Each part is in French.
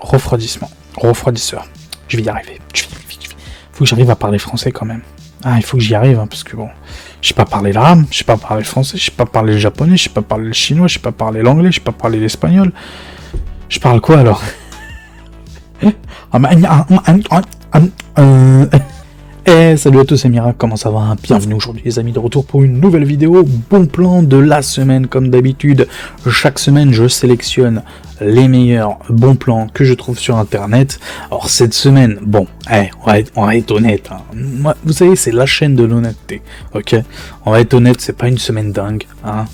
refroidissement, refroidisseur. Je vais y arriver. Faut que j'arrive à parler français quand même. Ah, il faut que j'y arrive, hein, parce que bon, je sais pas parler l'arabe, je sais pas parler le français, je sais pas parler le japonais, je sais pas parler le chinois, je sais pas parler l'anglais, je sais pas parler l'espagnol. Je parle quoi alors? Salut à tous, c'est Mira, comment ça va? Bienvenue aujourd'hui les amis, de retour pour une nouvelle vidéo. Bon plan de la semaine comme d'habitude. Chaque semaine je sélectionne les meilleurs bons plans que je trouve sur internet. Alors cette semaine, bon, on va être honnête, hein. Moi, vous savez, c'est la chaîne de l'honnêteté, ok? On va être honnête, c'est pas une semaine dingue, hein.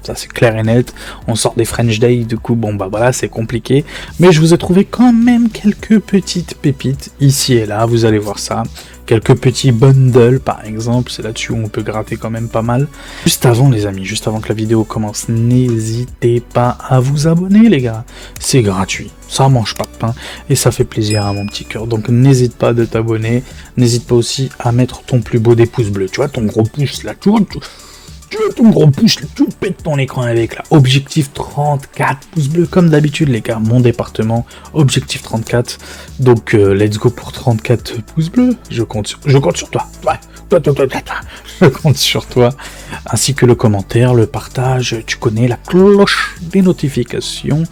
Ça c'est clair et net, on sort des French Day, du coup bon bah voilà, c'est compliqué, mais je vous ai trouvé quand même quelques petites pépites ici et là, vous allez voir ça, quelques petits bundles par exemple, c'est là-dessus où on peut gratter quand même pas mal. Juste avant les amis, juste avant que la vidéo commence, n'hésitez pas à vous abonner les gars, c'est gratuit, ça mange pas de pain et ça fait plaisir à mon petit cœur, donc n'hésite pas de t'abonner, n'hésite pas aussi à mettre ton plus beau des pouces bleus, tu vois ton gros pouce là, tu vois ton gros pouce, tu pètes ton écran avec là. Objectif 34 pouces bleus, comme d'habitude les gars, mon département, objectif 34. Donc let's go pour 34 pouces bleus. Je compte sur toi. Ouais, toi. Je compte sur toi. Ainsi que le commentaire, le partage, tu connais, la cloche des notifications,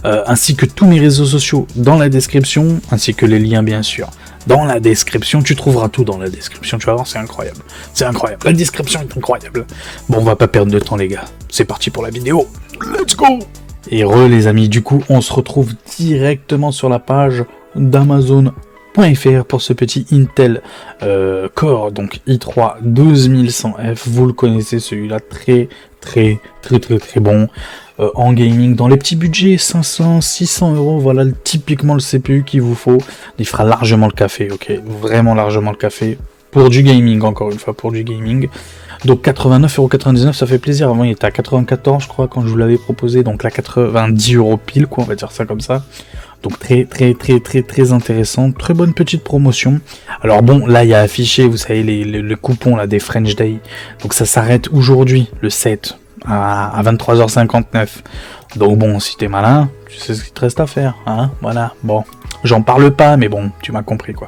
ainsi que tous mes réseaux sociaux dans la description, ainsi que les liens bien sûr. Dans la description, tu trouveras tout dans la description, tu vas voir, c'est incroyable. C'est incroyable, la description est incroyable. Bon, on va pas perdre de temps les gars, c'est parti pour la vidéo, let's go. Et les amis, du coup, on se retrouve directement sur la page d'Amazon.fr pour ce petit Intel Core, donc i3 12100F, vous le connaissez celui-là, très bon. En gaming, dans les petits budgets, 500, 600 euros, voilà typiquement le CPU qu'il vous faut. Il fera largement le café, ok, vraiment largement le café. Pour du gaming, encore une fois, pour du gaming. Donc 89,99€, ça fait plaisir. Avant, il était à 94, je crois, quand je vous l'avais proposé. Donc là, 90 euros pile, quoi, on va dire ça comme ça. Donc très intéressant. Très bonne petite promotion. Alors bon, là, il y a affiché, vous savez, le coupon là, des French Day. Donc ça s'arrête aujourd'hui, le 7. À 23h59. Donc bon, si t'es malin, tu sais ce qu'il te reste à faire, hein, voilà. Bon, j'en parle pas, mais bon, tu m'as compris quoi.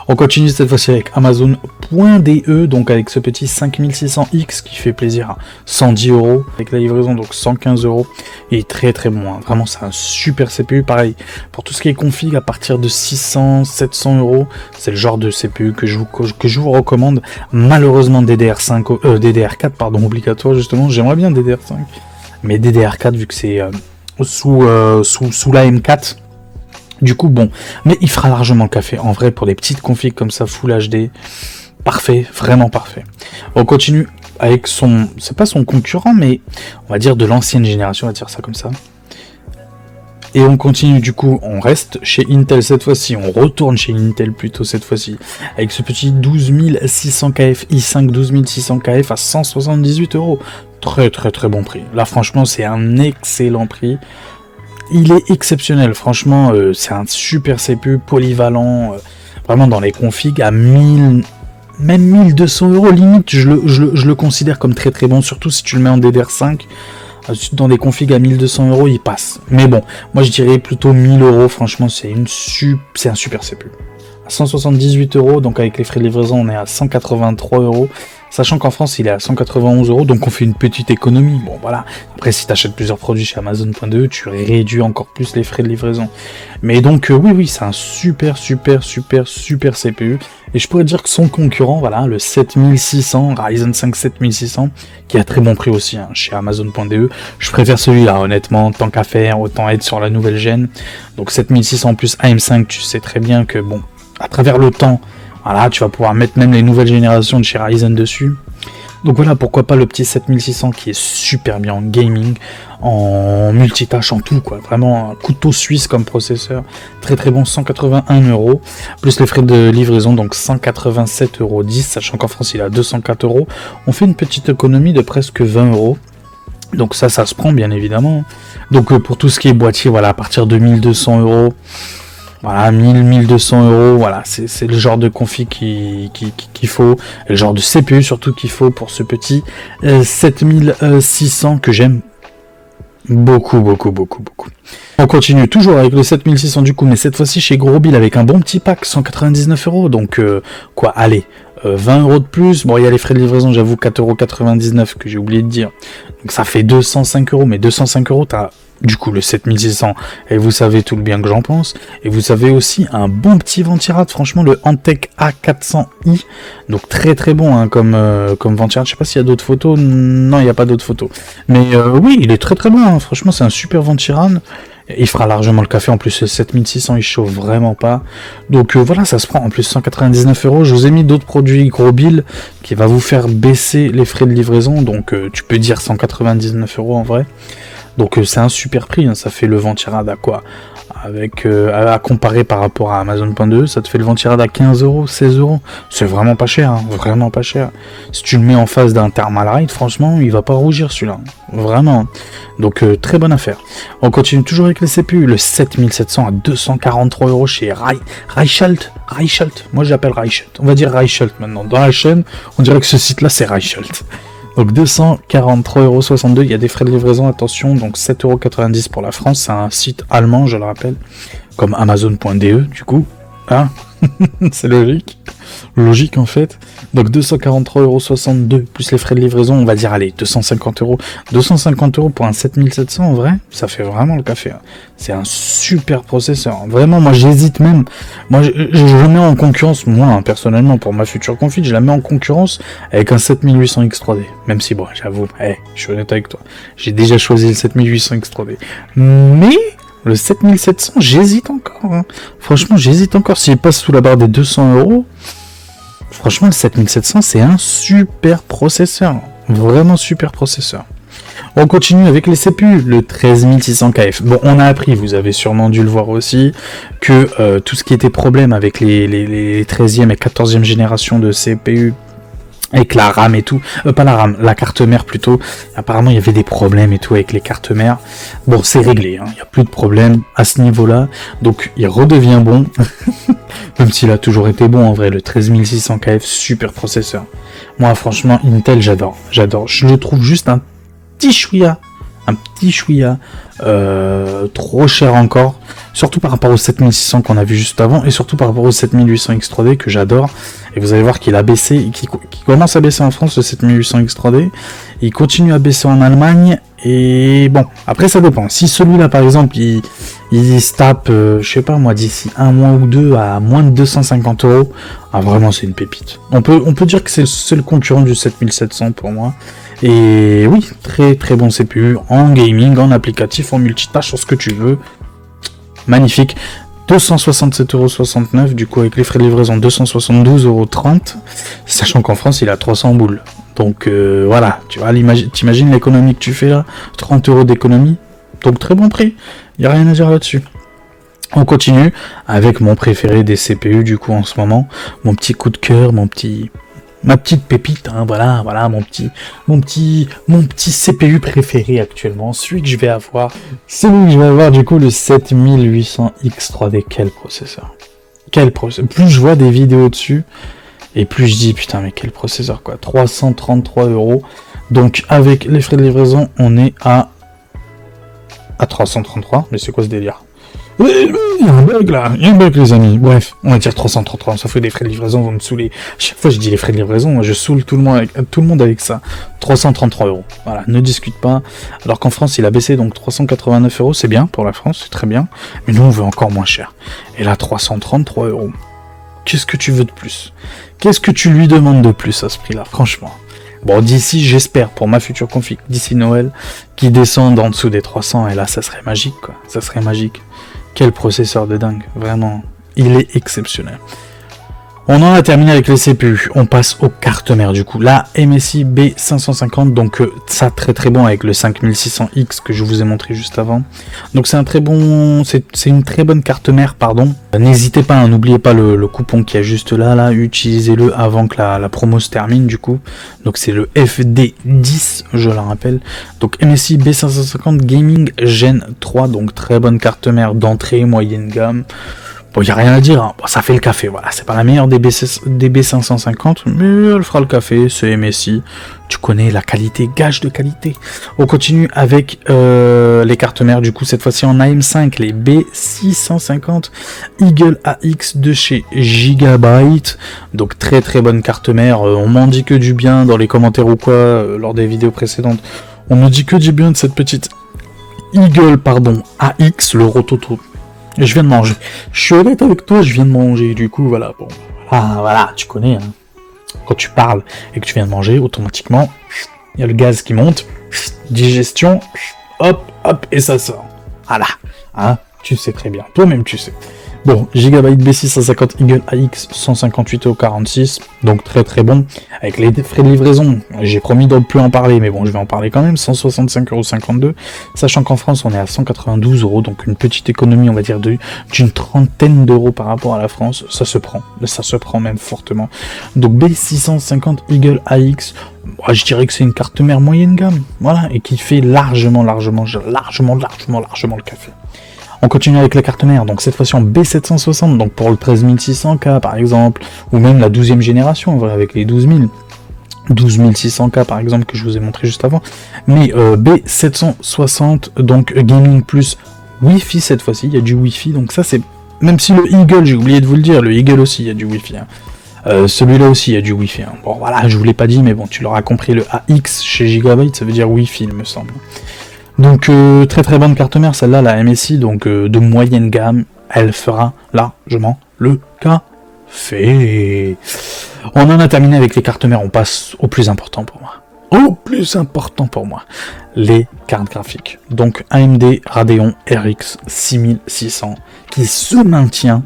On continue cette fois-ci avec Amazon.de, donc avec ce petit 5600X qui fait plaisir à 110 euros avec la livraison, donc 115 euros. Il est très bon, hein. Vraiment c'est un super CPU, pareil. Pour tout ce qui est config à partir de 600, 700 euros, c'est le genre de CPU que je vous recommande. Malheureusement DDR4 pardon, obligatoire justement, j'aimerais bien DDR5, mais DDR4 vu que c'est sous la M4. Du coup, bon, mais il fera largement le café. En vrai, pour les petites configs comme ça, Full HD, parfait, vraiment parfait. On continue avec c'est pas son concurrent, mais on va dire de l'ancienne génération, on va dire ça comme ça. Et on continue, du coup, on reste chez Intel cette fois-ci, on retourne chez Intel plutôt cette fois-ci, avec ce petit 12600KF, i5 12600KF à 178 euros. Très bon prix. Là, franchement, c'est un excellent prix. Il est exceptionnel, franchement, c'est un super CPU polyvalent, vraiment dans les configs à 1000, même 1200 euros limite, je le considère comme très bon, surtout si tu le mets en DDR5, dans des configs à 1200 euros, il passe. Mais bon, moi je dirais plutôt 1000 euros, franchement, c'est un super CPU. À 178 euros, donc avec les frais de livraison, on est à 183 euros. Sachant qu'en France, il est à 191 euros, donc on fait une petite économie. Bon, voilà. Après, si tu achètes plusieurs produits chez Amazon.de, tu réduis encore plus les frais de livraison. Mais donc, oui, c'est un super CPU. Et je pourrais dire que son concurrent, voilà, le 7600, Ryzen 5 7600, qui a très bon prix aussi, hein, chez Amazon.de. Je préfère celui-là, honnêtement, tant qu'à faire, autant être sur la nouvelle gêne. Donc 7600 plus AM5, tu sais très bien que, bon, à travers le temps, voilà, tu vas pouvoir mettre même les nouvelles générations de chez Ryzen dessus. Donc voilà, pourquoi pas le petit 7600 qui est super bien en gaming, en multitâche, en tout quoi. Vraiment un couteau suisse comme processeur. Très bon, 181 euros. Plus les frais de livraison, donc 187,10 euros. Sachant qu'en France il est à 204 euros. On fait une petite économie de presque 20 euros. Donc ça se prend bien évidemment. Donc pour tout ce qui est boîtier, voilà, à partir de 1200 euros. Voilà, 1200 euros, voilà, c'est le genre de config qu'il faut, le genre de CPU surtout qu'il faut pour ce petit 7600 que j'aime Beaucoup, beaucoup, beaucoup, beaucoup. On continue toujours avec le 7600 du coup, mais cette fois-ci chez Gros Bill avec un bon petit pack, 199 €. Donc, quoi, allez, 20 € de plus. Bon, il y a les frais de livraison, j'avoue, 4,99 € que j'ai oublié de dire. Donc, ça fait 205 €. Mais 205 €, t'as du coup le 7600. Et vous savez tout le bien que j'en pense. Et vous savez aussi un bon petit ventirad, franchement, le Antec A400i. Donc, très très bon hein, comme ventirad. Je sais pas s'il y a d'autres photos. Non, il n'y a pas d'autres photos. Mais oui, il est très très bon. Hein. Franchement, c'est un super ventirad. Il fera largement le café, en plus 7600 il chauffe vraiment pas. Donc voilà, ça se prend en plus 199 €. Je vous ai mis d'autres produits Gros Bill qui va vous faire baisser les frais de livraison. Donc tu peux dire 199 € en vrai. Donc c'est un super prix, hein. Ça fait le ventirad à quoi avec à comparer par rapport à Amazon.de, ça te fait le ventirad à 15 €, 16 €. C'est vraiment pas cher, hein, vraiment pas cher. Si tu le mets en face d'un Thermalright, franchement, il va pas rougir celui-là. Vraiment. Donc très bonne affaire. On continue toujours avec les CPU, le 7700 à 243 € chez Reichelt. Moi j'appelle Reichelt. On va dire Reichelt maintenant. Dans la chaîne, on dirait que ce site-là c'est Reichelt. Donc 243,62 €, il y a des frais de livraison, attention, donc 7,90 € pour la France, c'est un site allemand, je le rappelle, comme Amazon.de du coup, hein. C'est logique en fait. Donc 243,62 € plus les frais de livraison, on va dire allez 250 €. 250 € pour un 7700 en vrai, ça fait vraiment le café. Hein. C'est un super processeur. Vraiment, moi j'hésite même. Moi je le mets en concurrence, moi hein, personnellement pour ma future config, je la mets en concurrence avec un 7800 X3D. Même si bon, j'avoue, je suis honnête avec toi, j'ai déjà choisi le 7800 X3D. Mais le 7700, j'hésite encore. Hein. Franchement, j'hésite encore. S'il passe sous la barre des 200 €, franchement, le 7700, c'est un super processeur. Vraiment super processeur. On continue avec les CPU, le 13600 KF. Bon, on a appris, vous avez sûrement dû le voir aussi, que tout ce qui était problème avec les 13e et 14e générations de CPU, avec la RAM et tout, pas la RAM, la carte mère plutôt, apparemment il y avait des problèmes et tout avec les cartes mères. Bon, c'est réglé, hein. Il n'y a plus de problème à ce niveau-là, donc il redevient bon, même s'il a toujours été bon en vrai, le 13600 KF, super processeur. Moi franchement, Intel j'adore, je le trouve juste un petit chouïa, trop cher encore, surtout par rapport au 7600 qu'on a vu juste avant, et surtout par rapport au 7800 X3D que j'adore. Et vous allez voir qu'il a baissé, qu'il commence à baisser en France, le 7800 X3D, il continue à baisser en Allemagne, et bon, après ça dépend. Si celui-là par exemple, il se tape, je sais pas moi, d'ici un mois ou deux à moins de 250 €, ah vraiment c'est une pépite. On peut dire que c'est le concurrent du 7700 pour moi. Et oui, très très bon CPU, en gaming, en applicatif, en multitâche, en ce que tu veux. Magnifique. 267,69 €, du coup avec les frais de livraison 272,30 €, sachant qu'en France il a 300 boules. Donc voilà, tu vois, t'imagines l'économie que tu fais là, 30 € d'économie, donc très bon prix, il n'y a rien à dire là-dessus. On continue avec mon préféré des CPU du coup en ce moment, mon petit coup de cœur, ma petite pépite, hein, voilà, mon petit CPU préféré actuellement, celui que je vais avoir du coup le 7800 X3D, quel processeur. Plus je vois des vidéos dessus, et plus je dis, putain, mais quel processeur, quoi, 333 €, donc avec les frais de livraison, on est à 333, mais c'est quoi ce délire? Il y a un bug les amis. Bref, on va dire 333, ça fait des frais de livraison, vont me saouler. À chaque fois je dis les frais de livraison, moi je saoule tout le monde avec ça. 333 €. Voilà, ne discute pas. Alors qu'en France il a baissé, donc 389 €, c'est bien pour la France, c'est très bien. Mais nous on veut encore moins cher. Et là 333 €. Qu'est-ce que tu veux de plus? Qu'est-ce que tu lui demandes de plus à ce prix-là, franchement? Bon, d'ici, j'espère, pour ma future config, d'ici Noël, qu'il descende en dessous des 300, et là, ça serait magique, quoi. Ça serait magique. Quel processeur de dingue, vraiment. Il est exceptionnel. On en a terminé avec les CPU, on passe aux cartes mères du coup. La MSI B550, donc ça très très bon avec le 5600X que je vous ai montré juste avant. Donc c'est un très bon, c'est une très bonne carte mère, pardon. N'hésitez pas, n'oubliez pas le coupon qui est juste là, utilisez-le avant que la promo se termine du coup. Donc c'est le FD10, je le rappelle. Donc MSI B550 Gaming Gen 3, donc très bonne carte mère d'entrée, moyenne gamme. Bon, il n'y a rien à dire, hein. Bon, ça fait le café, voilà. C'est pas la meilleure des B550, mais elle fera le café, c'est MSI. Tu connais la qualité, gage de qualité. On continue avec les cartes mères, du coup, cette fois-ci en AM5, les B650 Eagle AX de chez Gigabyte. Donc, très très bonne carte mère. On m'en dit que du bien dans les commentaires ou quoi, lors des vidéos précédentes. On me dit que du bien de cette petite Eagle, pardon, AX, le rototo. Je viens de manger. Je suis honnête avec toi, je viens de manger. Du coup, voilà. Bon, voilà, tu connais. Hein. Quand tu parles et que tu viens de manger, automatiquement, il y a le gaz qui monte. Digestion. Hop, hop, et ça sort. Voilà. Hein, tu sais très bien. Toi-même, tu sais. Bon, Gigabyte B650 Eagle AX 158,46 €, donc très très bon. Avec les frais de livraison, j'ai promis de ne plus en parler, mais bon, je vais en parler quand même, 165,52 €, sachant qu'en France, on est à 192 €, donc une petite économie, on va dire, d'une trentaine d'euros par rapport à la France. Ça se prend même fortement. Donc B650 Eagle AX, moi, je dirais que c'est une carte mère moyenne gamme, voilà, et qui fait largement le café. On continue avec la carte mère, donc cette fois-ci en B760, donc pour le 13600K par exemple, ou même la 12e génération, en vrai, avec les 12600K par exemple, que je vous ai montré juste avant. Mais B760, donc Gaming plus Wi-Fi cette fois-ci, il y a du Wi-Fi, donc ça c'est... Même si le Eagle, j'ai oublié de vous le dire, le Eagle aussi, il y a du Wi-Fi. Hein. Celui-là aussi, il y a du Wi-Fi. Hein. Bon voilà, je vous l'ai pas dit, mais bon, tu l'auras compris, le AX chez Gigabyte, ça veut dire Wi-Fi, il me semble. Donc très très bonne carte mère, celle-là, la MSI, donc de moyenne gamme, elle fera largement le café. On en a terminé avec les cartes mères, on passe au plus important pour moi. Les cartes graphiques. Donc AMD Radeon RX 6600 qui se maintient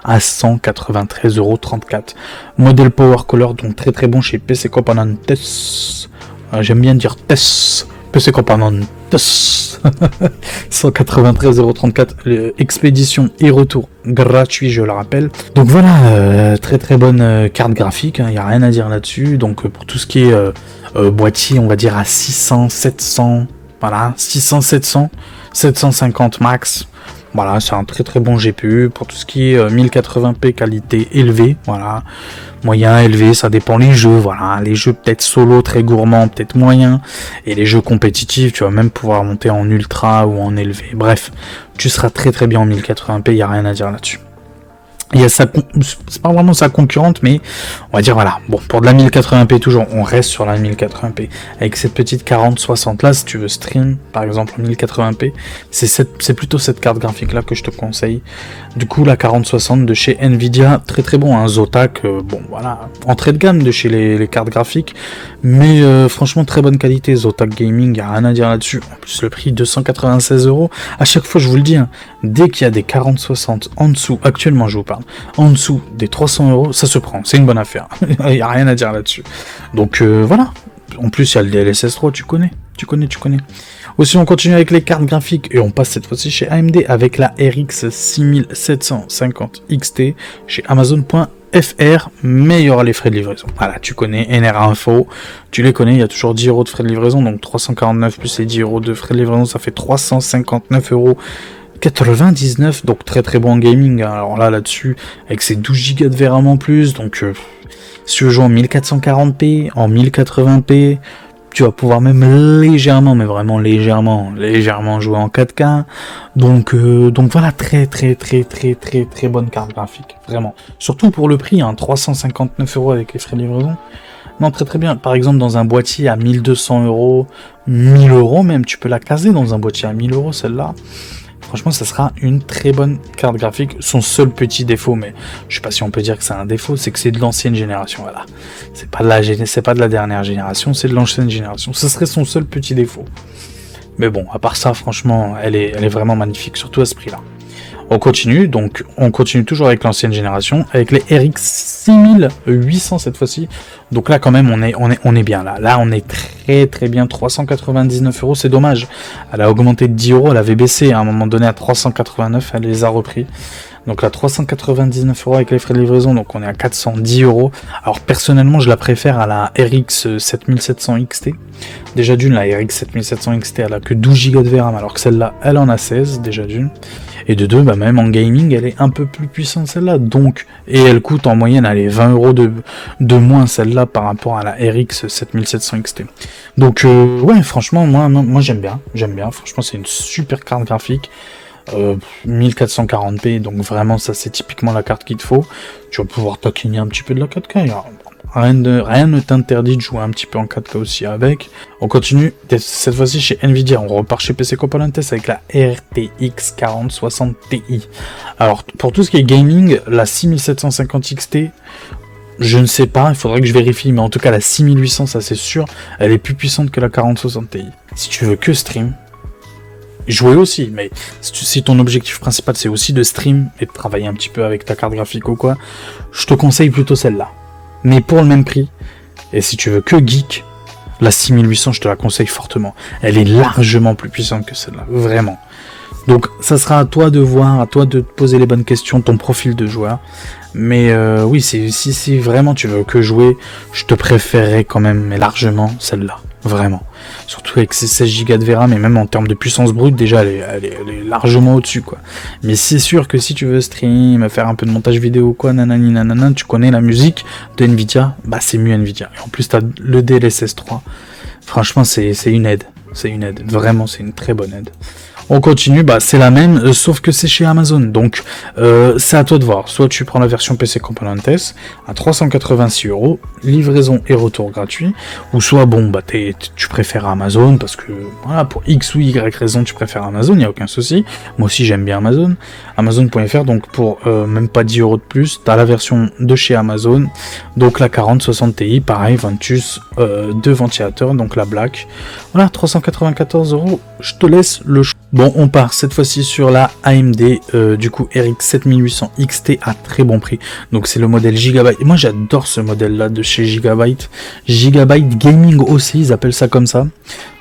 à 193,34 €. Modèle Power Color, donc très très bon chez PC Componentes. J'aime bien dire TES. PC Componentes. 193,34 €, expédition et retour gratuit, je le rappelle. Donc voilà, très très bonne carte graphique, il n'y a rien à dire là-dessus. Donc pour tout ce qui est boîtier, on va dire à 600, 700, voilà, 600, 700, 750 max. Voilà, c'est un très très bon GPU pour tout ce qui est 1080p qualité élevée, voilà, moyen, élevé, ça dépend les jeux, voilà, les jeux peut-être solo très gourmands, peut-être moyen, et les jeux compétitifs, tu vas même pouvoir monter en ultra ou en élevé, bref, tu seras très très bien en 1080p, il n'y a rien à dire là-dessus. Il y a c'est pas vraiment sa concurrente, mais on va dire voilà. Bon, pour de la 1080p toujours, on reste sur la 1080p. Avec cette petite 4060 là, si tu veux stream, par exemple en 1080p, c'est plutôt cette carte graphique là que je te conseille. Du coup, la 4060 de chez Nvidia, très très bon, hein, Zotac, bon voilà, entrée de gamme de chez les cartes graphiques, mais franchement très bonne qualité, Zotac Gaming, y a rien à dire là-dessus. En plus le prix 296 €. À chaque fois je vous le dis, hein, dès qu'il y a des 4060 en dessous, actuellement je vous parle, en dessous des 300 €, ça se prend, c'est une bonne affaire. Il n'y a rien à dire là-dessus. Donc voilà. En plus, il y a le DLSS 3, tu connais. Aussi, on continue avec les cartes graphiques et on passe cette fois-ci chez AMD avec la RX 6750 XT chez Amazon.fr, mais il y aura les frais de livraison. Voilà, tu connais, NR Info, tu les connais, il y a toujours 10 € de frais de livraison, donc 349 plus les 10 € de frais de livraison, ça fait 359,99 €, donc très très bon en gaming. Alors là-dessus, avec ses 12 Go de VRAM en plus, donc si tu veux jouer en 1440p, en 1080p, tu vas pouvoir même légèrement, mais vraiment légèrement jouer en 4K. Donc voilà, très bonne carte graphique, vraiment. Surtout pour le prix, hein, 359 € avec les frais de livraison. Non, très bien. Par exemple, dans un boîtier à 1200 €, 1000 € même, tu peux la caser dans un boîtier à 1000 € celle-là. Franchement, ça sera une très bonne carte graphique. Son seul petit défaut, mais je sais pas si on peut dire que c'est un défaut, c'est que c'est de l'ancienne génération. Voilà, c'est pas de la dernière génération, c'est de l'ancienne génération. Ce serait son seul petit défaut. Mais bon, à part ça, franchement, elle est vraiment magnifique, surtout à ce prix-là. On continue toujours avec l'ancienne génération, avec les RX 6800 cette fois-ci. Donc là quand même on est bien là. Là on est très bien, 399 €, c'est dommage. Elle a augmenté de 10 €, elle avait baissé à un moment donné à 389, elle les a repris. Donc la 399 € avec les frais de livraison, donc on est à 410 €. Alors personnellement, je la préfère à la RX 7700 XT. Déjà d'une, la RX 7700 XT, elle a que 12 Go de VRAM, alors que celle-là, elle en a 16, déjà d'une. Et de deux, bah même en gaming, elle est un peu plus puissante celle-là. Donc, et elle coûte en moyenne, allez, 20 € de moins celle-là par rapport à la RX 7700 XT. Donc ouais, franchement, moi j'aime bien. Franchement, c'est une super carte graphique. 1440p, donc vraiment ça c'est typiquement la carte qu'il te faut. Tu vas pouvoir taquiner un petit peu de la 4K. Rien ne t'interdit de jouer un petit peu en 4K aussi avec. On continue, cette fois-ci chez Nvidia, on repart chez PC Componentes avec la RTX 4060 Ti. Alors, pour tout ce qui est gaming, la 6750 XT, je ne sais pas, il faudrait que je vérifie, mais en tout cas la 6800, ça c'est sûr, elle est plus puissante que la 4060 Ti. Si tu veux que stream, jouer aussi, mais si ton objectif principal c'est aussi de stream et de travailler un petit peu avec ta carte graphique ou quoi, je te conseille plutôt celle-là. Mais pour le même prix, et si tu veux que geek, la 6800 je te la conseille fortement. Elle est largement plus puissante que celle-là, vraiment. Donc ça sera à toi de voir, à toi de te poser les bonnes questions, ton profil de joueur. Mais oui, si vraiment tu veux que jouer, je te préférerais quand même, mais largement, celle-là. Vraiment. Surtout avec ses 16 Go de VRAM, et même en termes de puissance brute, déjà, elle est largement au-dessus, quoi. Mais c'est sûr que si tu veux stream, faire un peu de montage vidéo, quoi, nanani, nanana, tu connais la musique de Nvidia, bah c'est mieux Nvidia. Et en plus, t'as le DLSS 3. Franchement, c'est une aide. C'est une aide. Vraiment, c'est une très bonne aide. On continue, bah c'est la même, sauf que c'est chez Amazon. Donc c'est à toi de voir. Soit tu prends la version PC Componentes à 386 €, livraison et retour gratuit, ou soit bon bah tu préfères Amazon parce que voilà, pour X ou Y raison tu préfères Amazon, il n'y a aucun souci. Moi aussi j'aime bien Amazon. Amazon.fr, donc pour même pas 10 € de plus, t'as la version de chez Amazon. Donc la 4060 Ti, pareil, Ventus, 2 ventilateurs, donc la Black. Voilà, 394 €. Je te laisse le choix. Bon, on part cette fois-ci sur la AMD, du coup RX 7800 XT à très bon prix. Donc c'est le modèle Gigabyte. Moi j'adore ce modèle-là de chez Gigabyte. Gigabyte Gaming OC, ils appellent ça comme ça.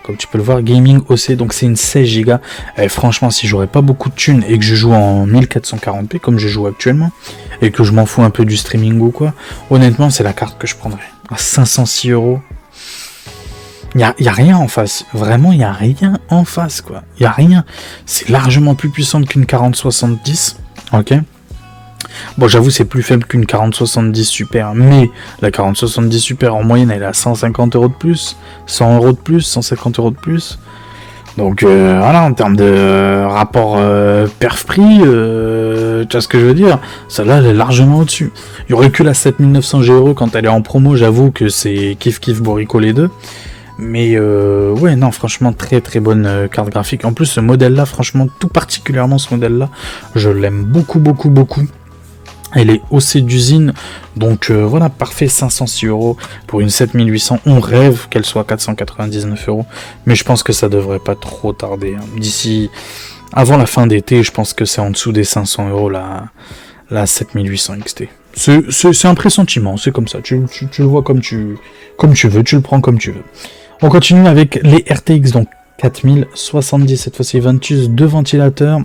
Comme tu peux le voir, Gaming OC, donc c'est une 16 Go. Et franchement, si j'aurais pas beaucoup de thunes et que je joue en 1440p comme je joue actuellement, et que je m'en fous un peu du streaming ou quoi, honnêtement c'est la carte que je prendrais. À 506 €. Y a rien en face, vraiment y a rien en face quoi, y a rien. C'est largement plus puissante qu'une 4070, ok. Bon j'avoue c'est plus faible qu'une 4070 Super, mais la 4070 Super en moyenne elle est à 150 € de plus, 100 € de plus, 150 € de plus. Donc voilà, en termes de rapport perf-prix, tu vois ce que je veux dire, celle-là elle est largement au-dessus. Il y aurait que la 7900 GE quand elle est en promo, j'avoue que c'est kiff Borico les deux. Mais ouais, non, franchement, très très bonne carte graphique. En plus, ce modèle-là, franchement, tout particulièrement ce modèle-là, je l'aime beaucoup. Elle est OC d'usine, donc voilà, parfait, 506 € pour une 7800. On rêve qu'elle soit 499 €, mais je pense que ça devrait pas trop tarder. Hein. D'ici, avant la fin d'été, je pense que c'est en dessous des 500 € la 7800 XT. C'est un pressentiment, c'est comme ça. Tu le vois comme tu veux, tu le prends comme tu veux. On continue avec les RTX, donc 4070, cette fois-ci Ventus, 2 ventilateurs,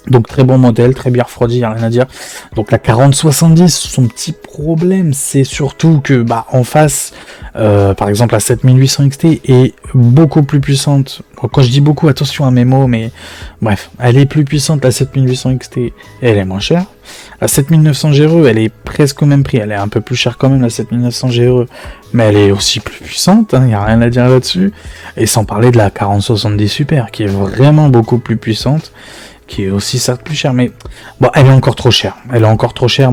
donc très bon modèle, très bien refroidi, y a rien à dire. Donc la 4070, son petit problème, c'est surtout que bah en face, par exemple la 7800 XT est beaucoup plus puissante. Bon, quand je dis beaucoup, attention à mes mots, mais bref, elle est plus puissante la 7800 XT et elle est moins chère. La 7900 GE, elle est presque au même prix, elle est un peu plus chère quand même la 7900 GE, mais elle est aussi plus puissante, il n'y a rien à dire là-dessus. Et sans parler de la 4070 Super, qui est vraiment beaucoup plus puissante, qui est aussi certes plus chère, mais bon, elle est encore trop chère.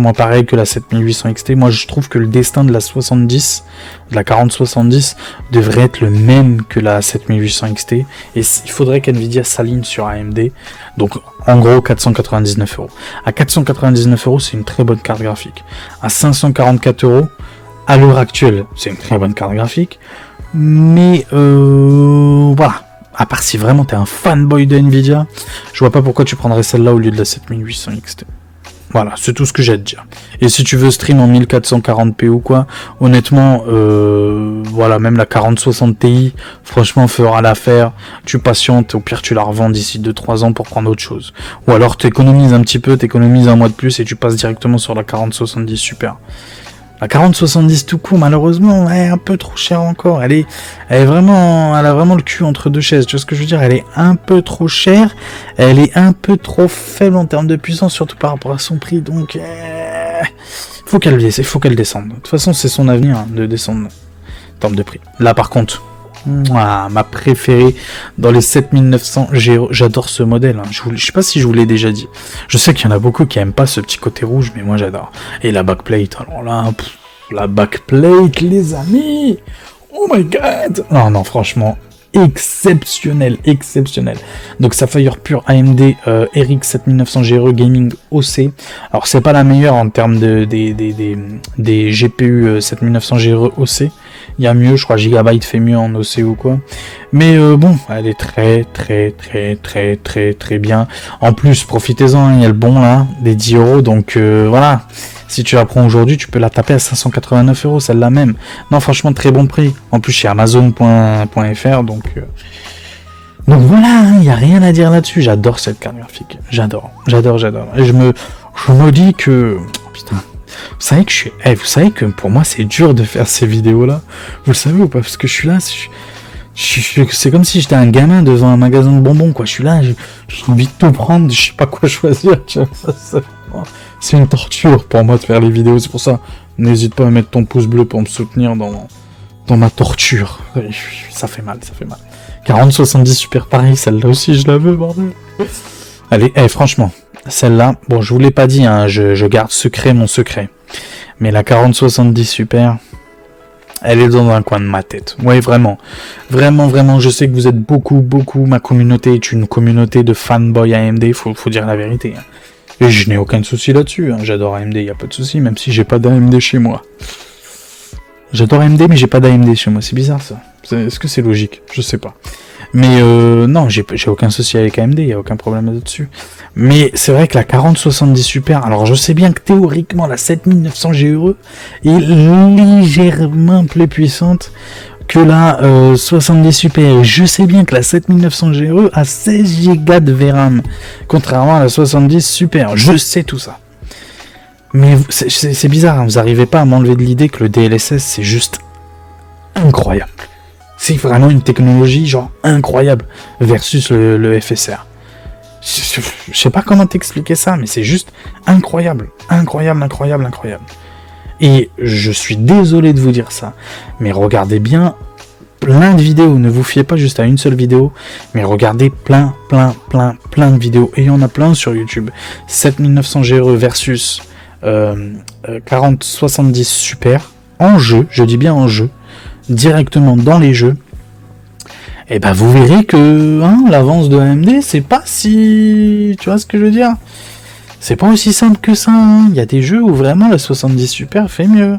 Moi pareil que la 7800 XT, moi je trouve que le destin de la 70, de la 4070, devrait être le même que la 7800 XT, et il faudrait qu'NVIDIA s'aligne sur AMD, donc en gros 499 €. À 499 €, c'est une très bonne carte graphique. À 544 €, à l'heure actuelle, c'est une très bonne carte graphique, mais voilà. À part si vraiment t'es un fanboy de Nvidia, je vois pas pourquoi tu prendrais celle-là au lieu de la 7800 XT. Voilà, c'est tout ce que j'ai à te dire. Et si tu veux stream en 1440p ou quoi, honnêtement, voilà, même la 4060 Ti, franchement, fera l'affaire. Tu patientes, au pire, tu la revends d'ici 2-3 ans pour prendre autre chose. Ou alors, t'économises un petit peu, t'économises un mois de plus et tu passes directement sur la 4070 Super. La 4070 tout court, malheureusement, elle est un peu trop chère encore. Elle a vraiment le cul entre deux chaises. Tu vois ce que je veux dire? Elle est un peu trop chère. Elle est un peu trop faible en termes de puissance, surtout par rapport à son prix. Donc, faut qu'elle descende. De toute façon, c'est son avenir hein, de descendre en termes de prix. Là, par contre, ma préférée dans les 7900 G. J'adore ce modèle. Hein. Je sais pas si je vous l'ai déjà dit. Je sais qu'il y en a beaucoup qui aiment pas ce petit côté rouge, mais moi j'adore. Et la backplate, alors là, la backplate, les amis. Oh my god. Non, franchement, exceptionnel. Donc Sapphire Pure AMD RX 7900 GRE Gaming OC. Alors c'est pas la meilleure en termes des GPU 7900 GRE OC. Il y a mieux, je crois Gigabyte fait mieux en OC ou quoi. Mais bon, elle est très bien. En plus, profitez-en, il y a le bon là, des 10 euros. Donc voilà, si tu la prends aujourd'hui, tu peux la taper à 589 euros, celle-là même. Non, franchement, très bon prix. En plus, chez Amazon.fr, donc voilà, il n'y a rien à dire là-dessus. J'adore cette carte graphique. J'adore. Et je me dis que... Oh, putain. Vous savez que pour moi c'est dur de faire ces vidéos là. Vous le savez ou pas? Parce que je suis là, c'est comme si j'étais un gamin devant un magasin de bonbons quoi. Je suis là, j'ai envie de tout prendre, je sais pas quoi choisir. Tu vois, c'est une torture pour moi de faire les vidéos. C'est pour ça, n'hésite pas à mettre ton pouce bleu pour me soutenir dans ma torture. Ça fait mal. 4070 Super pareil, celle-là aussi je la veux bordel. Allez, franchement. Celle-là, bon, je vous l'ai pas dit, hein, je garde secret mon secret. Mais la 4070 Super, elle est dans un coin de ma tête. Ouais, vraiment, je sais que vous êtes beaucoup, ma communauté est une communauté de fanboy AMD, faut dire la vérité. Hein. Et je n'ai aucun souci là-dessus, hein. J'adore AMD, y a pas de souci, même si j'ai pas d'AMD chez moi. J'adore AMD, mais j'ai pas d'AMD chez moi, c'est bizarre ça. Est-ce que c'est logique? Je sais pas. Mais non, j'ai aucun souci avec AMD, il n'y a aucun problème là-dessus. Mais c'est vrai que la 4070 Super, alors je sais bien que théoriquement la 7900 GRE est légèrement plus puissante que la 70 Super. Je sais bien que la 7900 GRE a 16 Go de VRAM, contrairement à la 70 Super. Je sais tout ça. Mais c'est bizarre, hein, vous n'arrivez pas à m'enlever de l'idée que le DLSS c'est juste incroyable. C'est vraiment une technologie genre incroyable versus le FSR. Je sais pas comment t'expliquer ça, mais c'est juste incroyable. Et je suis désolé de vous dire ça, mais regardez bien plein de vidéos. Ne vous fiez pas juste à une seule vidéo, mais regardez plein de vidéos. Et il y en a plein sur YouTube. 7900 GRE versus 4070 Super en jeu, je dis bien en jeu, directement dans les jeux, et ben vous verrez que l'avance de AMD c'est pas si, tu vois ce que je veux dire, c'est pas aussi simple que ça. Il y a des jeux où vraiment la 70 Super fait mieux.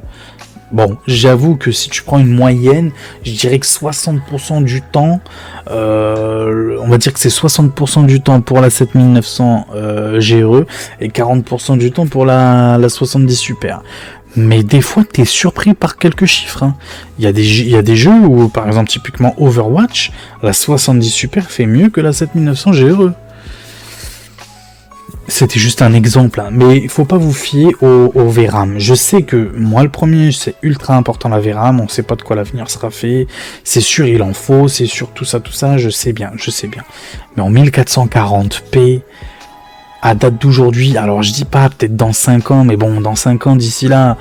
Bon, j'avoue que si tu prends une moyenne, je dirais que 60% du temps, on va dire que c'est 60% du temps pour la 7900 GRE et 40% du temps pour la 70 Super. Mais des fois, t'es surpris par quelques chiffres. Hein. Il y a des jeux où, par exemple, typiquement Overwatch, la 70 Super fait mieux que la 7900 GRE. C'était juste un exemple, hein. Mais il faut pas vous fier au VRAM. Je sais que moi, le premier, c'est ultra important la VRAM. On sait pas de quoi l'avenir sera fait. C'est sûr, il en faut. C'est sûr, tout ça. Je sais bien. Mais en 1440p... à date d'aujourd'hui, alors je dis pas peut-être dans 5 ans, mais bon, dans 5 ans, d'ici là,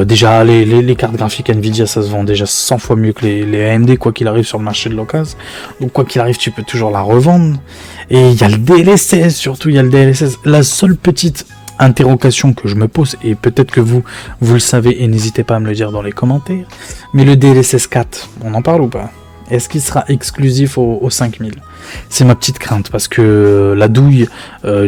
déjà les cartes graphiques Nvidia, ça se vend déjà 100 fois mieux que les AMD, quoi qu'il arrive sur le marché de l'occasion. Donc quoi qu'il arrive, tu peux toujours la revendre. Et il y a le DLSS, surtout il y a le DLSS. La seule petite interrogation que je me pose, et peut-être que vous le savez, et n'hésitez pas à me le dire dans les commentaires, mais le DLSS 4, on en parle ou pas ? Est-ce qu'il sera exclusif au 5000 ? C'est ma petite crainte, parce que la douille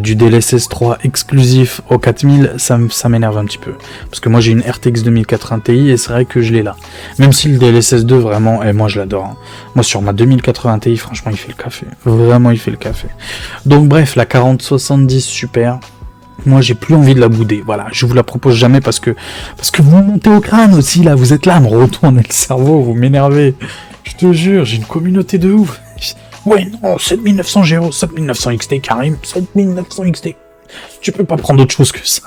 du DLSS 3 exclusif au 4000, ça m'énerve un petit peu. Parce que moi j'ai une RTX 2080 Ti et c'est vrai que je l'ai là. Même si le DLSS 2 vraiment, et moi je l'adore. Hein. Moi sur ma 2080 Ti, franchement il fait le café. Vraiment il fait le café. Donc bref, la 4070 Super, Moi, j'ai plus envie de la bouder. Voilà, je vous la propose jamais parce que vous montez au crâne aussi, là. Vous êtes là à me retourner le cerveau, vous m'énervez. Je te jure, j'ai une communauté de ouf. Ouais, non, 7900 Géo, 7900 XT, Karim, 7900 XT. Tu peux pas prendre autre chose que ça.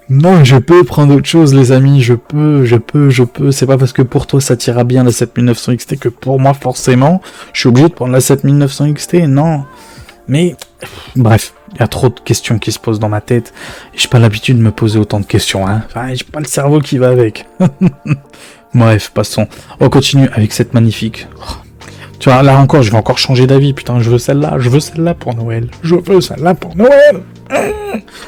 Non, je peux prendre autre chose, les amis, je peux. C'est pas parce que pour toi ça t'ira bien la 7900 XT que pour moi, forcément, je suis obligé de prendre la 7900 XT, non. Mais, bref, il y a trop de questions qui se posent dans ma tête. Et j'ai pas l'habitude de me poser autant de questions, hein. Enfin, j'ai pas le cerveau qui va avec. Bref, passons. On continue avec cette magnifique. Tu vois, là encore, je vais encore changer d'avis. Putain, je veux celle-là pour Noël.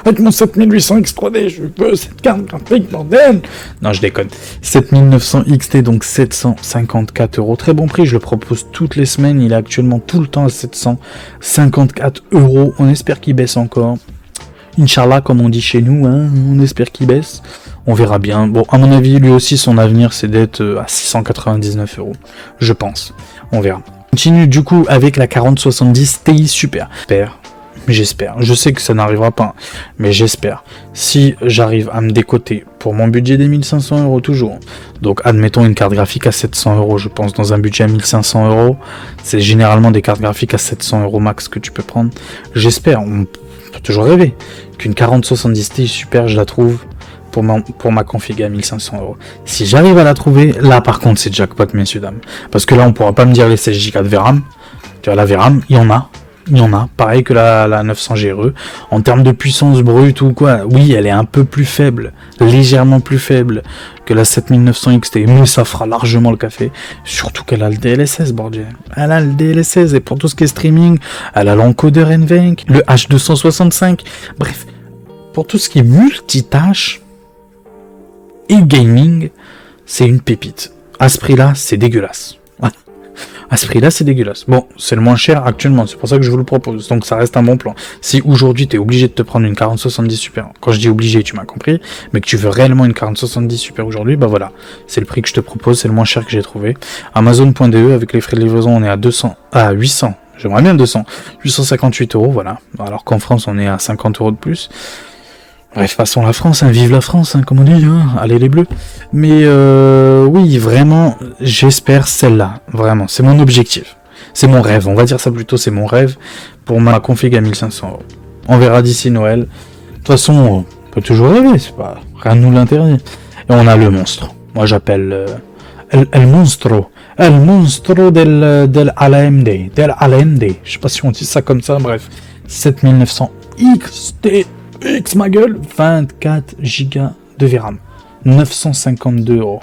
Avec mon 7800 X3D, je veux cette carte graphique, bordel. Non, je déconne. 7900 XT, donc 754 €. Très bon prix, je le propose toutes les semaines. Il est actuellement tout le temps à 754 €. On espère qu'il baisse encore. Inch'Allah, comme on dit chez nous, hein, on espère qu'il baisse. On verra bien. Bon, à mon avis, lui aussi, son avenir, c'est d'être à 699 €. Je pense. On verra. On continue du coup avec la 4070 Ti Super. J'espère. Je sais que ça n'arrivera pas, mais j'espère. Si j'arrive à me décoter pour mon budget des 1500 € toujours. Donc, admettons une carte graphique à 700 €, je pense, dans un budget à 1500 €. C'est généralement des cartes graphiques à 700 € max que tu peux prendre. J'espère. On peut toujours rêver qu'une 4070 Ti Super, je la trouve pour ma config à 1500 €. Si j'arrive à la trouver, là par contre c'est jackpot, messieurs dames. Parce que là on pourra pas me dire les 16 Go de VRAM. Tu vois, la VRAM, il y en a. Pareil que la 900 GRE. En termes de puissance brute ou quoi, oui, elle est un peu plus faible, légèrement plus faible que la 7900 XT, mais ça fera largement le café. Surtout qu'elle a le DLSS, bordel. Elle a le DLSS, et pour tout ce qui est streaming, elle a l'encodeur NVENC, le H265. Bref, pour tout ce qui est multitâche et gaming, c'est une pépite. À ce prix-là, c'est dégueulasse. Voilà. À ce prix-là, c'est dégueulasse. Bon, c'est le moins cher actuellement, c'est pour ça que je vous le propose. Donc ça reste un bon plan. Si aujourd'hui, tu es obligé de te prendre une 4070 Super, quand je dis obligé, tu m'as compris, mais que tu veux réellement une 4070 Super aujourd'hui, bah voilà, c'est le prix que je te propose, c'est le moins cher que j'ai trouvé. Amazon.de, avec les frais de livraison, on est à 800. J'aimerais bien 200. 858 €, voilà. Alors qu'en France, on est à 50 € de plus. Bref, passons la France, hein, vive la France, hein, comme on dit, hein, allez les bleus. Mais oui, vraiment, j'espère celle-là, vraiment, c'est mon objectif. C'est mon rêve, on va dire ça plutôt, c'est mon rêve pour ma config à 1500 €. On verra d'ici Noël. De toute façon, on peut toujours rêver, c'est pas, rien ne nous l'interdit. Et on a le monstre. Moi j'appelle el monstro del AMD. Je sais pas si on dit ça comme ça, bref. 7900 X ma gueule, 24 Go de VRAM, 952 €.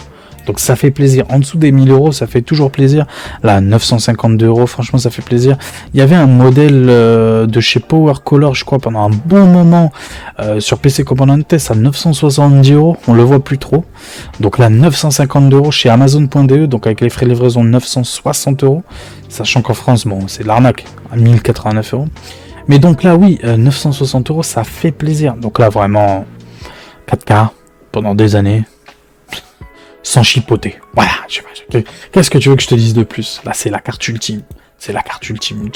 Donc ça fait plaisir. En dessous des 1000 €, ça fait toujours plaisir. Là, 952 €, franchement, ça fait plaisir. Il y avait un modèle de chez Power Color, je crois, pendant un bon moment sur PC Componentes à 970 €. On le voit plus trop. Donc là, 952 € chez Amazon.de, donc avec les frais de livraison 960 €. Sachant qu'en France, bon, c'est de l'arnaque, à 1089 €. Mais donc là, oui, 960 €, ça fait plaisir. Donc là, vraiment, 4K pendant des années, sans chipoter. Voilà, qu'est-ce que tu veux que je te dise de plus? Là, c'est la carte ultime. C'est la carte ultime.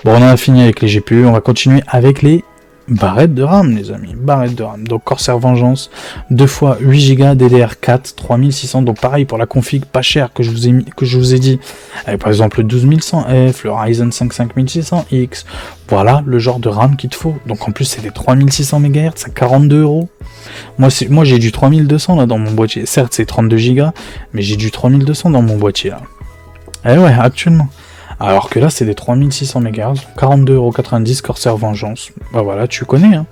Bon, on a fini avec les GPU, on va continuer avec les barrettes de RAM, les amis. Barrettes de RAM. Donc, Corsair Vengeance, 2 fois 8 Go DDR4, 3600. Donc, pareil pour la config pas chère que je vous ai dit. Avec, par exemple, le 12100F, le Ryzen 5 5600X. Voilà le genre de RAM qu'il te faut. Donc, en plus, c'est des 3600 MHz à 42 €. Moi, j'ai du 3200 là dans mon boîtier. Certes, c'est 32 Go, mais j'ai du 3200 dans mon boîtier là. Eh ouais, actuellement. Alors que là, c'est des 3600 MHz, 42,90 € Corsair Vengeance. Bah voilà, tu connais, hein.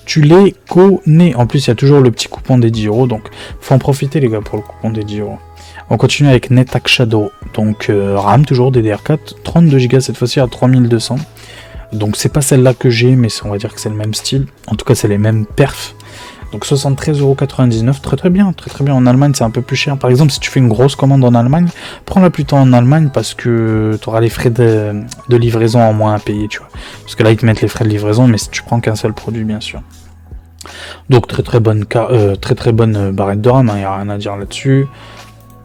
Tu les connais. En plus, il y a toujours le petit coupon des 10 €, donc faut en profiter, les gars, pour le coupon des 10 €. On continue avec NetHack Shadow. Donc, RAM, toujours DDR4, 32 Go cette fois-ci à 3200. Donc, c'est pas celle-là que j'ai, mais on va dire que c'est le même style. En tout cas, c'est les mêmes perfs. Donc 73,99 €, très bien. En Allemagne, c'est un peu plus cher. Par exemple, si tu fais une grosse commande en Allemagne, prends-la plutôt en Allemagne parce que tu auras les frais de livraison en moins à payer, tu vois. Parce que là, ils te mettent les frais de livraison, mais si tu prends qu'un seul produit, bien sûr. Donc très bonne barrette de RAM, il n'y a rien à dire là-dessus.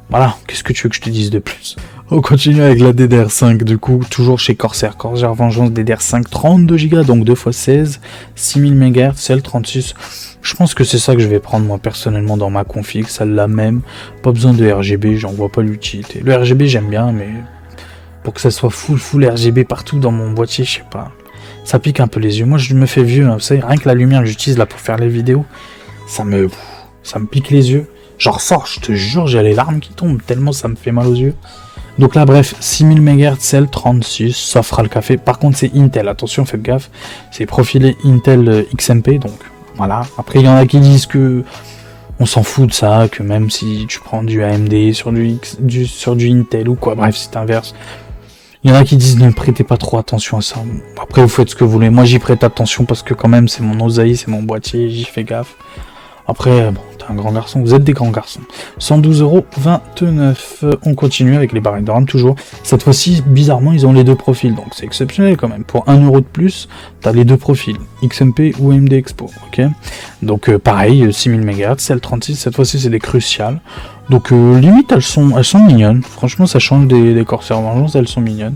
Voilà, qu'est-ce que tu veux que je te dise de plus? On continue avec la DDR5, du coup, toujours chez Corsair. Corsair Vengeance DDR5, 32 Go, donc 2x16, 6000 MHz, celle 36. Je pense que c'est ça que je vais prendre moi personnellement dans ma config, celle-là même. Pas besoin de RGB, j'en vois pas l'utilité. Le RGB j'aime bien, mais pour que ça soit full RGB partout dans mon boîtier, je sais pas. Ça pique un peu les yeux. Moi je me fais vieux, hein. Vous savez, rien que la lumière que j'utilise là pour faire les vidéos, ça me pique les yeux. J'en ressors, je te jure, j'ai les larmes qui tombent tellement ça me fait mal aux yeux. Donc là, bref, 6000 MHz, celle 36, ça fera le café. Par contre, c'est Intel, attention, faites gaffe. C'est profilé Intel XMP, donc voilà. Après, il y en a qui disent que on s'en fout de ça, que même si tu prends du AMD sur du Intel ou quoi, bref, c'est inverse. Il y en a qui disent ne prêtez pas trop attention à ça. Après, vous faites ce que vous voulez. Moi, j'y prête attention parce que quand même, c'est mon oseille, c'est mon boîtier, j'y fais gaffe. Après, bon, t'es un grand garçon, vous êtes des grands garçons. 112,29 €. On continue avec les barrettes de RAM toujours. Cette fois-ci, bizarrement, ils ont les deux profils, donc c'est exceptionnel quand même. Pour 1 € de plus, t'as les deux profils, XMP ou AMD Expo, ok. Donc pareil, 6000 MHz, celle 36, cette fois-ci c'est des cruciales. Donc limite elles sont mignonnes, franchement ça change des Corsair Vengeance, elles sont mignonnes.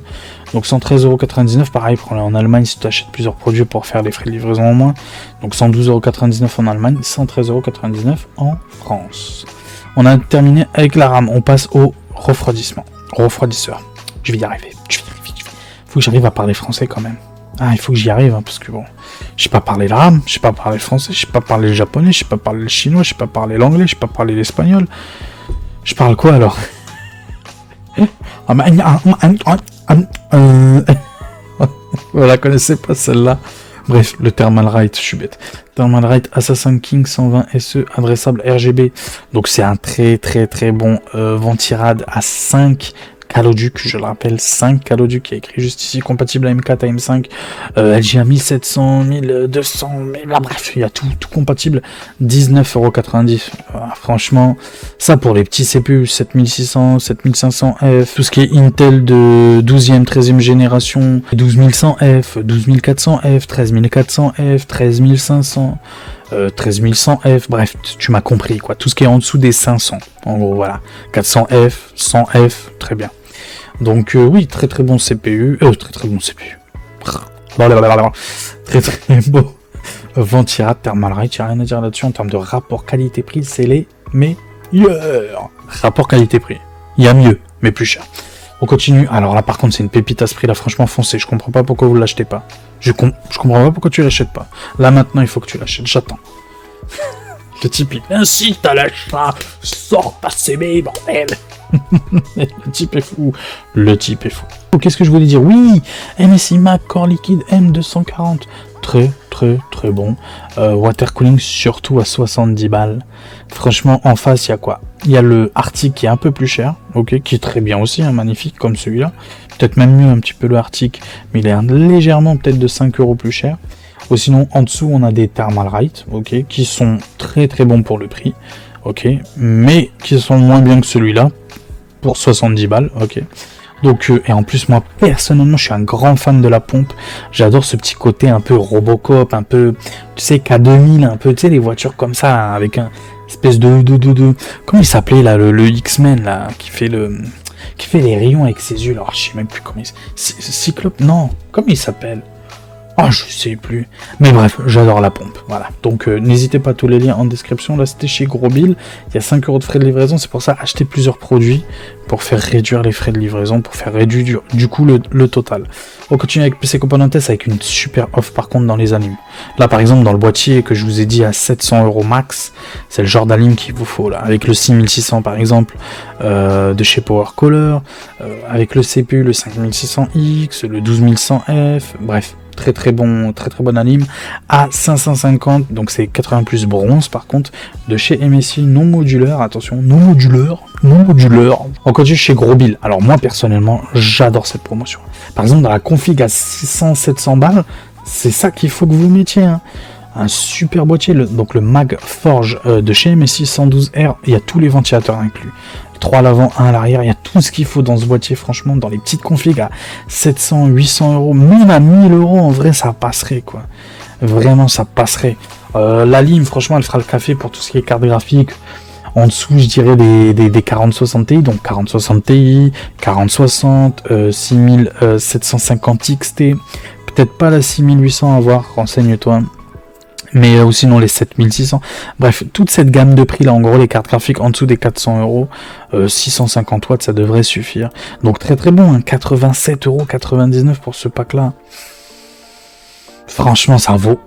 Donc 113,99 €, pareil, prends-les en Allemagne si tu achètes plusieurs produits pour faire les frais de livraison en moins. Donc 112,99 € en Allemagne, 113,99 € en France. On a terminé avec la RAM, on passe au refroidisseur. Je vais y arriver. Faut que j'arrive à parler français quand même. Ah, il faut que j'y arrive, hein, parce que bon, je sais pas parler l'arabe, je sais pas parler le français, je sais pas parler le japonais, je sais pas parler le chinois, je sais pas parler l'anglais, je sais pas parler l'espagnol. Je parle quoi alors? Vous la connaissez pas celle-là? Bref, le Thermalright, je suis bête. Thermalright Assassin King 120 SE adressable RGB. Donc c'est un très bon ventirad à 5 Caloduc, je le rappelle, 5 Caloduc qui est écrit juste ici, compatible à M4, à M5, LGA 1700, 1200, mais là, bref, il y a tout compatible, 19,90 €. Franchement, ça pour les petits CPU, 7600, 7500F, tout ce qui est Intel de 12e, 13e génération, 12100F, 12400F, 13400F, 13500, 13100F, bref, tu m'as compris, quoi, tout ce qui est en dessous des 500, en gros, voilà, 400F, 100F, très bien. Donc oui, très bon CPU, très bon CPU. Très beau ventirad Thermalright, il n'y a rien à dire là-dessus en termes de rapport qualité-prix, c'est les meilleurs. Rapport qualité-prix, il y a mieux, mais plus cher. On continue, alors là par contre c'est une pépite à ce prix là, franchement foncez, je comprends pas pourquoi vous l'achetez pas. Je comprends pas pourquoi tu l'achètes pas. Là maintenant il faut que tu l'achètes, j'attends. Le type il incite à l'achat, sors pas CB, bordel. Le type est fou. Qu'est-ce que je voulais dire? Oui, MSI Mac Core Liquide M240. Très bon. Water cooling surtout à 70 balles. Franchement, en face, il y a quoi? Il y a le Arctic qui est un peu plus cher, ok, qui est très bien aussi, hein, magnifique comme celui-là. Peut-être même mieux un petit peu le Arctic, mais il est légèrement peut-être de 5 € plus cher. Ou sinon, en dessous, on a des Thermalright, ok, qui sont très bons pour le prix, ok, mais qui sont moins bien que celui-là. Pour 70 balles, ok. Donc, et en plus, moi, personnellement, je suis un grand fan de la pompe. J'adore ce petit côté un peu Robocop, un peu, tu sais, K2000, un peu, tu sais, les voitures comme ça, avec un espèce de... Comment il s'appelait, là, le X-Men, là, qui fait les rayons avec ses yeux, alors, je sais même plus comment il s'appelle. Cyclope, non, comment il s'appelle? Ah, je sais plus. Mais bref, j'adore la pompe. Voilà. Donc, n'hésitez pas, tous les liens en description. Là, c'était chez Gros Bill. Il y a 5 € de frais de livraison. C'est pour ça, achetez plusieurs produits pour faire réduire les frais de livraison, pour faire réduire du coup le total. On continue avec PC Componentes avec une super offre par contre dans les animes. Là, par exemple, dans le boîtier que je vous ai dit à 700 € max, c'est le genre d'anime qu'il vous faut là. Avec le 6600 par exemple de chez Power Color, avec le CPU, le 5600X, le 12100F, bref. Très bon anime à 550, donc c'est 80 plus bronze par contre de chez MSI non modulaire, attention, non modulaire. On continue chez Gros Bill. Alors moi personnellement j'adore cette promotion. Par exemple dans la config à 600-700 balles, c'est ça qu'il faut que vous mettiez, hein. Un super boîtier, donc le Mag Forge de chez MSI 112R, il y a tous les ventilateurs inclus. 3 à l'avant, 1 à l'arrière, il y a tout ce qu'il faut dans ce boîtier, franchement, dans les petites configs à 700, 800 €, même à 1000 € en vrai, ça passerait, quoi. Vraiment, ça passerait. La lime, franchement, elle fera le café pour tout ce qui est carte graphique. En dessous, je dirais des 4060 Ti, donc 4060 Ti, 4060, 6750 XT, peut-être pas la 6800 à voir, renseigne-toi. Mais ou sinon les 7600. Bref, toute cette gamme de prix là, en gros les cartes graphiques en dessous des 400 euros, 650 watts, ça devrait suffire. Donc très très bon, hein, 87,99 € pour ce pack là. Franchement, ça vaut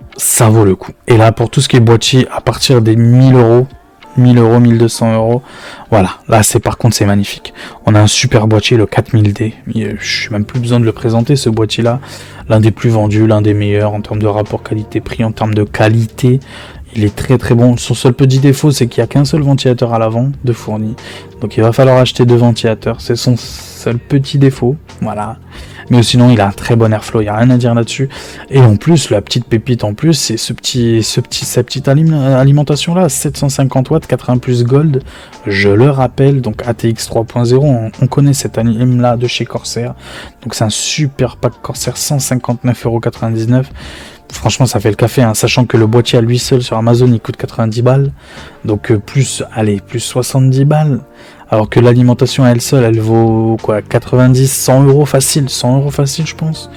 le coup. Et là, pour tout ce qui est boîtier, à partir des 1000 euros, 1200 euros, voilà. Là, par contre, c'est magnifique. On a un super boîtier, le 4000D. Je n'ai même plus besoin de le présenter, ce boîtier-là. L'un des plus vendus, l'un des meilleurs en termes de rapport qualité-prix, en termes de qualité. Il est très très bon. Son seul petit défaut, c'est qu'il n'y a qu'un seul ventilateur à l'avant de fourni. Donc il va falloir acheter 2 ventilateurs. C'est son seul petit défaut. Voilà. Mais sinon, il a un très bon airflow, il n'y a rien à dire là-dessus. Et en plus, la petite pépite en plus, c'est cette petite alimentation-là, 750 watts, 80 plus gold. Je le rappelle, donc ATX 3.0, on connaît cette anime-là de chez Corsair. Donc c'est un super pack Corsair, 159,99 €. Franchement, ça fait le café, hein, sachant que le boîtier à lui seul sur Amazon, il coûte 90 balles. Donc plus 70 balles. Alors que l'alimentation à elle seule, elle vaut quoi, 90, 100 € facile, 100 € facile, je pense.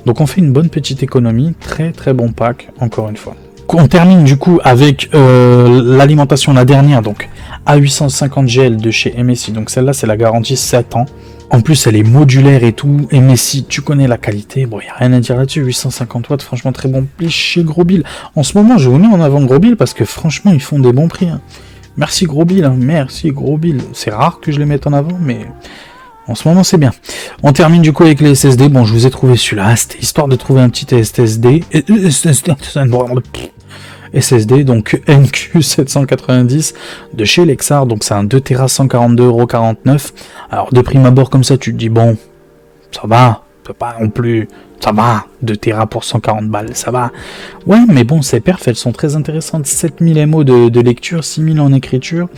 Donc on fait une bonne petite économie, très très bon pack, encore une fois. On termine du coup avec l'alimentation, la dernière, donc A850GL de chez MSI. Donc celle-là, c'est la garantie 7 ans. En plus, elle est modulaire et tout. MSI, tu connais la qualité. Bon, il n'y a rien à dire là-dessus. 850 watts, franchement, très bon prix chez Gros Bill. En ce moment, je vous mets en avant Gros Bill parce que franchement, ils font des bons prix. Hein. Merci Gros Bill, hein. Merci Gros Bill. C'est rare que je les mette en avant, mais en ce moment, c'est bien. On termine du coup avec les SSD. Bon, je vous ai trouvé celui-là. C'était histoire de trouver un petit SSD. SSD, donc NQ790 de chez Lexar, donc c'est un 2 Tera 142,49 €. Alors de prime abord comme ça, tu te dis bon, ça va, c'est pas non plus, ça va, 2 Tera pour 140 balles, ça va. Ouais, mais bon, ces perfs, elles sont très intéressantes, 7000 MO de lecture, 6000 en écriture.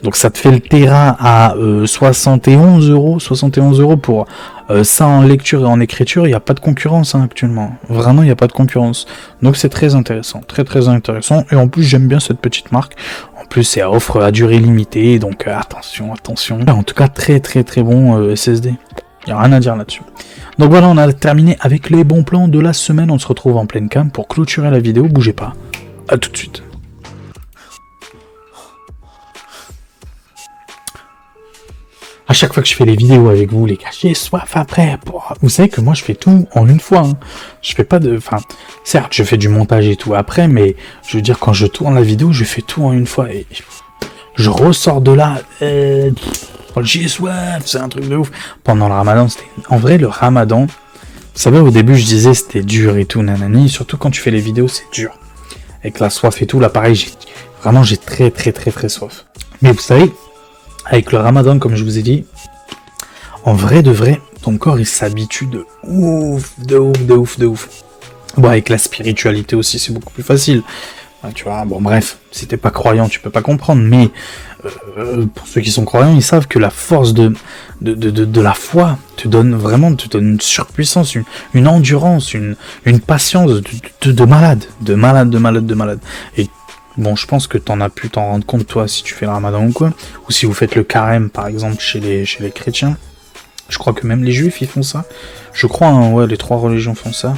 Donc ça te fait le Tera à 71 € pour ça en lecture et en écriture. Il n'y a pas de concurrence hein, actuellement. Vraiment, il n'y a pas de concurrence. Donc c'est très intéressant, très très intéressant. Et en plus, j'aime bien cette petite marque. En plus, c'est à offre à durée limitée. Donc attention. En tout cas, très très très bon SSD. Il n'y a rien à dire là-dessus. Donc voilà, on a terminé avec les bons plans de la semaine. On se retrouve en pleine cam pour clôturer la vidéo. Bougez pas. À tout de suite. À chaque fois que je fais les vidéos avec vous, les gars, j'ai soif après. Vous savez que moi, je fais tout en une fois. Hein. Je fais pas de... Enfin, certes, je fais du montage et tout après, mais je veux dire, quand je tourne la vidéo, je fais tout en une fois. Et je ressors de là... j'ai soif, c'est un truc de ouf. Pendant le ramadan, c'était... En vrai, le ramadan, vous savez, au début, je disais c'était dur et tout, nanani. Surtout quand tu fais les vidéos, c'est dur. Avec la soif et tout, là, pareil, j'ai très, très, très, très soif. Mais vous savez... Avec le ramadan, comme je vous ai dit, en vrai de vrai, ton corps il s'habitue de ouf. Bon, avec la spiritualité aussi, c'est beaucoup plus facile. Tu vois, bon bref, si t'es pas croyant, tu peux pas comprendre, mais pour ceux qui sont croyants, ils savent que la force de la foi te donne une surpuissance, une endurance, une patience de malade. Et bon, je pense que t'en as pu t'en rendre compte, toi, si tu fais le ramadan ou quoi. Ou si vous faites le carême, par exemple, chez les chrétiens. Je crois que même les juifs, ils font ça. Je crois, hein, ouais, les 3 religions font ça.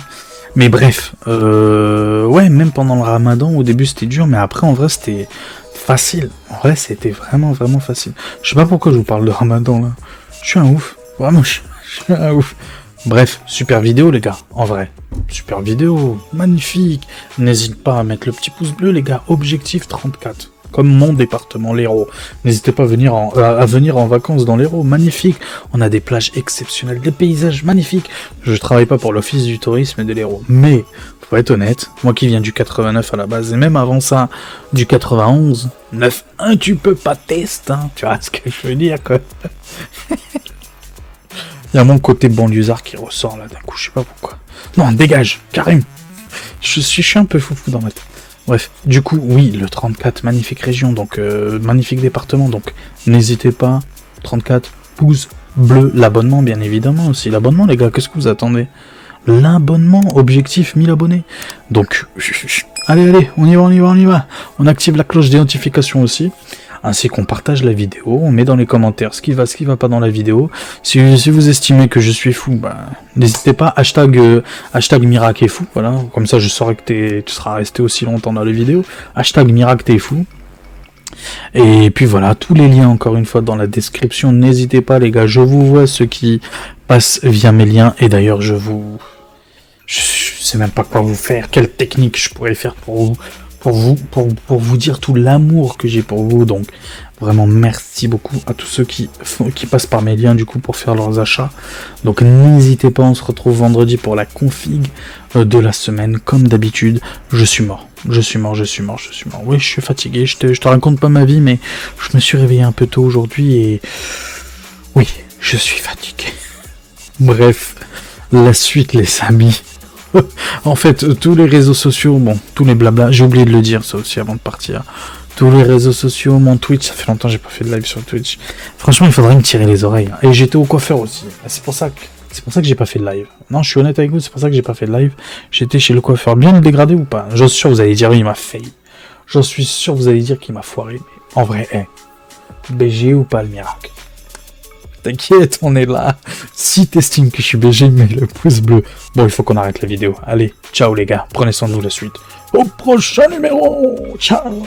Mais bref, ouais, même pendant le ramadan, au début, c'était dur, mais après, en vrai, c'était facile. En vrai, c'était vraiment, vraiment facile. Je sais pas pourquoi je vous parle de ramadan, là. Je suis un ouf. Vraiment, je suis un ouf. Bref, super vidéo les gars, en vrai. Super vidéo, magnifique. N'hésite pas à mettre le petit pouce bleu les gars, objectif 34. Comme mon département, l'Hérault. N'hésitez pas à venir en vacances dans l'Hérault, magnifique. On a des plages exceptionnelles, des paysages magnifiques. Je travaille pas pour l'office du tourisme et de l'Hérault, mais, faut être honnête, moi qui viens du 89 à la base, et même avant ça, du 91, 9-1, tu peux pas tester, hein. Tu vois ce que je veux dire, quoi. Il y a mon côté banlieusard qui ressort là d'un coup, je sais pas pourquoi. Non, dégage, Karim. Je suis un peu foufou dans ma tête. Bref, du coup, oui, le 34, magnifique région, donc magnifique département, donc n'hésitez pas, 34, pouce bleu, l'abonnement bien évidemment aussi. L'abonnement les gars, qu'est-ce que vous attendez? L'abonnement, objectif 1000 abonnés. Donc, allez, on y va. On active la cloche des notifications aussi. ainsi qu'on partage la vidéo, on met dans les commentaires ce qui va pas dans la vidéo. Si vous estimez que je suis fou, n'hésitez pas, hashtag Mirac est fou, voilà, comme ça je saurai que tu seras resté aussi longtemps dans la vidéo, hashtag Mirac t'es fou. Et puis voilà, tous les liens encore une fois dans la description, n'hésitez pas les gars, je vous vois ceux qui passent via mes liens, et d'ailleurs je sais même pas quoi vous faire, quelle technique je pourrais faire pour vous dire tout l'amour que j'ai pour vous. Donc vraiment merci beaucoup à tous ceux qui passent par mes liens du coup pour faire leurs achats. Donc n'hésitez pas, on se retrouve vendredi pour la config de la semaine comme d'habitude. Je suis mort. Oui, je suis fatigué, je te raconte pas ma vie, mais je me suis réveillé un peu tôt aujourd'hui et oui, je suis fatigué. Bref, la suite les amis. En fait, tous les réseaux sociaux, bon, tous les blabla, j'ai oublié de le dire ça aussi avant de partir. Tous les réseaux sociaux, mon Twitch, ça fait longtemps que j'ai pas fait de live sur Twitch. Franchement, il faudrait me tirer les oreilles. Et j'étais au coiffeur aussi. C'est pour ça que j'ai pas fait de live. Non, je suis honnête avec vous, c'est pour ça que j'ai pas fait de live. J'étais chez le coiffeur. Bien le dégradé ou pas? J'en suis sûr, vous allez dire, oui, il m'a fail. J'en suis sûr, vous allez dire qu'il m'a foiré. Mais en vrai, BG ou pas le miracle? T'inquiète, on est là. Si t'estimes que je suis BG, mets le pouce bleu. Bon, il faut qu'on arrête la vidéo. Allez, ciao les gars, prenez soin de nous la suite. Au prochain numéro. Ciao.